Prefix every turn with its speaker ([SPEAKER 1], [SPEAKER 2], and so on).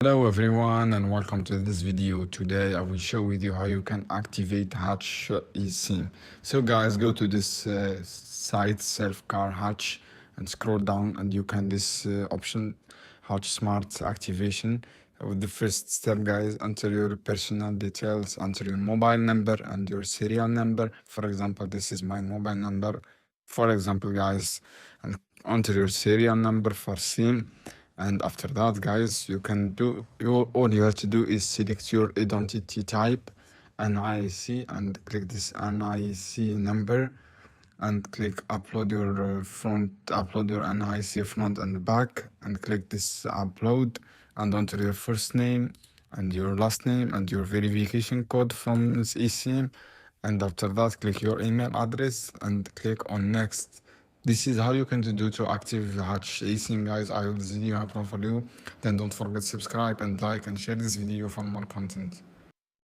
[SPEAKER 1] Hello everyone and welcome to this video. Today I will show with you how you can activate Hutch Esim. So guys, go to this site self-car Hutch and scroll down and you can this option Hutch Smart activation. With the first step guys, enter your personal details, enter your mobile number and your serial number. For example, this is my mobile number. For example guys, and enter your serial number for SIM. And after that, guys, you can do all you have to do is select your identity type, NIC, and click this NIC number, and click upload your upload your NIC front and back, and click this upload, and enter your first name and your last name and your verification code from this eSIM, and after that, click your email address and click on next. This is how you can do to active Hutch Esim, guys. I hope this video helpful for you. Then don't forget to subscribe and like and share this video for more content.